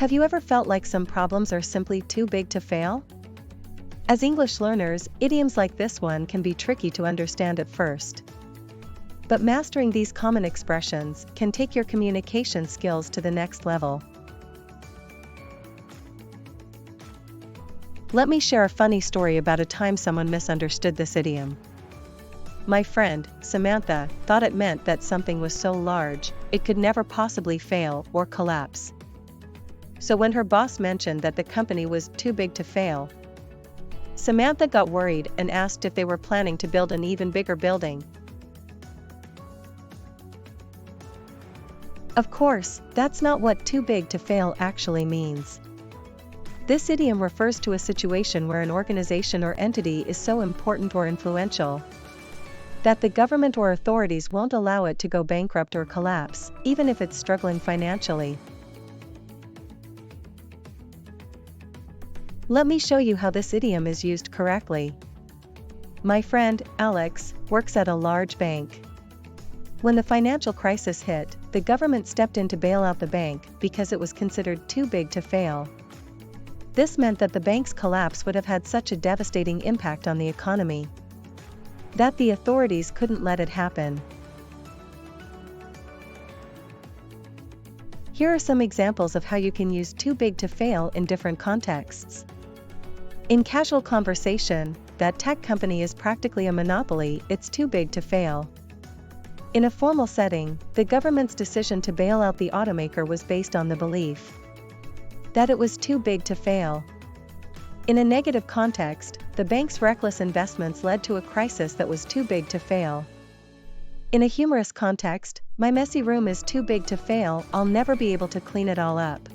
Have you ever felt like some problems are simply too big to fail? As English learners, idioms like this one can be tricky to understand at first. But mastering these common expressions can take your communication skills to the next level. Let me share a funny story about a time someone misunderstood this idiom. My friend, Samantha, thought it meant that something was so large, it could never possibly fail or collapse. So when her boss mentioned that the company was too big to fail, Samantha got worried and asked if they were planning to build an even bigger building. Of course, that's not what too big to fail actually means. This idiom refers to a situation where an organization or entity is so important or influential that the government or authorities won't allow it to go bankrupt or collapse, even if it's struggling financially. Let me show you how this idiom is used correctly. My friend, Alex, works at a large bank. When the financial crisis hit, the government stepped in to bail out the bank because it was considered too big to fail. This meant that the bank's collapse would have had such a devastating impact on the economy that the authorities couldn't let it happen. Here are some examples of how you can use too big to fail in different contexts. In casual conversation, that tech company is practically a monopoly, it's too big to fail. In a formal setting, the government's decision to bail out the automaker was based on the belief that it was too big to fail. In a negative context, the bank's reckless investments led to a crisis that was too big to fail. In a humorous context, my messy room is too big to fail, I'll never be able to clean it all up.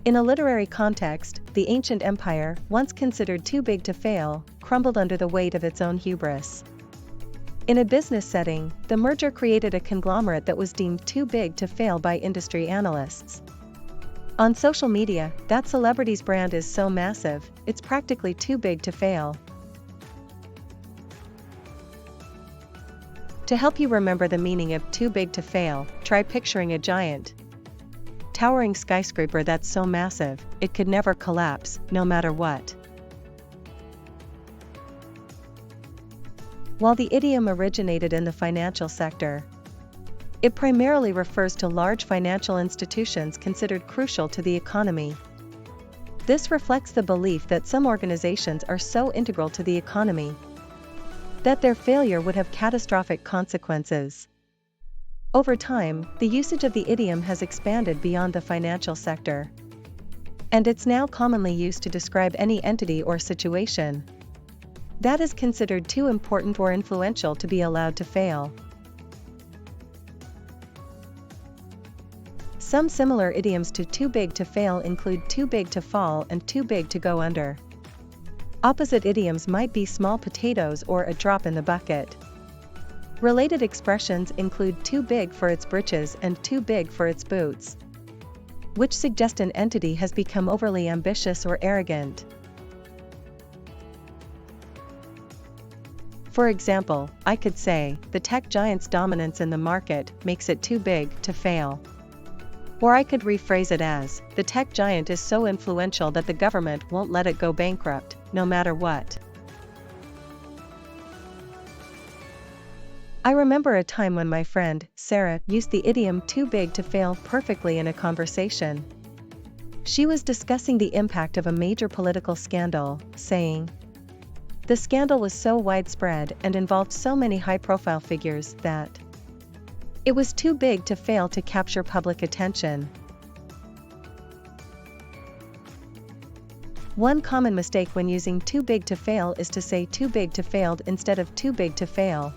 In a literary context, the ancient empire, once considered too big to fail, crumbled under the weight of its own hubris. In a business setting, the merger created a conglomerate that was deemed too big to fail by industry analysts. On social media, that celebrity's brand is so massive, it's practically too big to fail. To help you remember the meaning of too big to fail, try picturing a giant, towering skyscraper that's so massive, it could never collapse, no matter what. While the idiom originated in the financial sector, it primarily refers to large financial institutions considered crucial to the economy. This reflects the belief that some organizations are so integral to the economy that their failure would have catastrophic consequences. Over time, the usage of the idiom has expanded beyond the financial sector, and it's now commonly used to describe any entity or situation that is considered too important or influential to be allowed to fail. Some similar idioms to too big to fail include too big to fall and too big to go under. Opposite idioms might be small potatoes or a drop in the bucket. Related expressions include too big for its britches and too big for its boots, which suggest an entity has become overly ambitious or arrogant. For example, I could say, the tech giant's dominance in the market makes it too big to fail. Or I could rephrase it as, the tech giant is so influential that the government won't let it go bankrupt, no matter what. I remember a time when my friend, Sarah, used the idiom too big to fail perfectly in a conversation. She was discussing the impact of a major political scandal, saying, "The scandal was so widespread and involved so many high-profile figures that it was too big to fail to capture public attention." One common mistake when using too big to fail is to say too big to failed instead of too big to fail.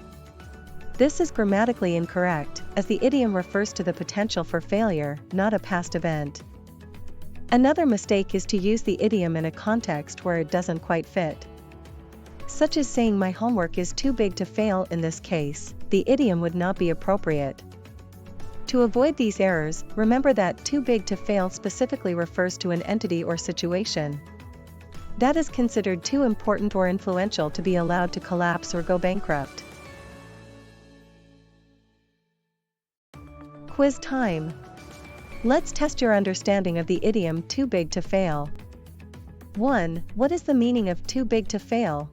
This is grammatically incorrect, as the idiom refers to the potential for failure, not a past event. Another mistake is to use the idiom in a context where it doesn't quite fit, such as saying my homework is too big to fail. In this case, the idiom would not be appropriate. To avoid these errors, remember that too big to fail specifically refers to an entity or situation that is considered too important or influential to be allowed to collapse or go bankrupt. Quiz time. Let's test your understanding of the idiom too big to fail. 1. What is the meaning of too big to fail?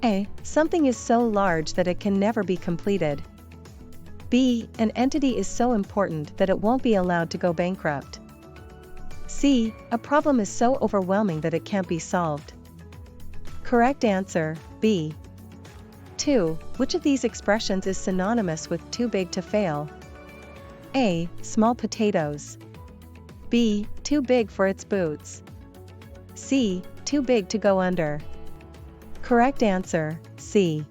A. Something is so large that it can never be completed. B. An entity is so important that it won't be allowed to go bankrupt. C. A problem is so overwhelming that it can't be solved. Correct answer, B. 2. Which of these expressions is synonymous with too big to fail? A. Small potatoes. B. Too big for its boots. C. Too big to go under. Correct answer, C.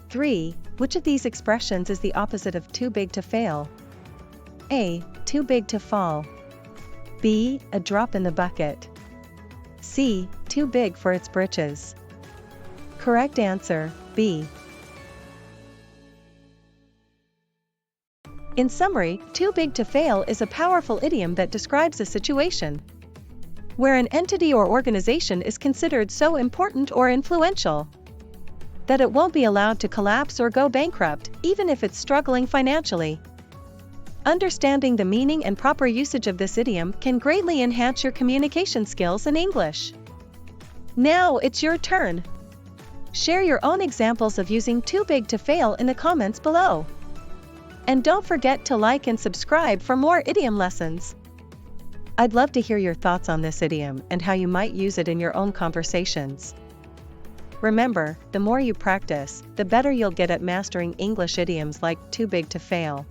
3. Which of these expressions is the opposite of too big to fail? A. Too big to fall. B. A drop in the bucket. C. Too big for its britches. Correct answer, B. In summary, too big to fail is a powerful idiom that describes a situation where an entity or organization is considered so important or influential that it won't be allowed to collapse or go bankrupt, even if it's struggling financially. Understanding the meaning and proper usage of this idiom can greatly enhance your communication skills in English. Now it's your turn. Share your own examples of using too big to fail in the comments below. And don't forget to like and subscribe for more idiom lessons. I'd love to hear your thoughts on this idiom and how you might use it in your own conversations. Remember, the more you practice, the better you'll get at mastering English idioms like too big to fail.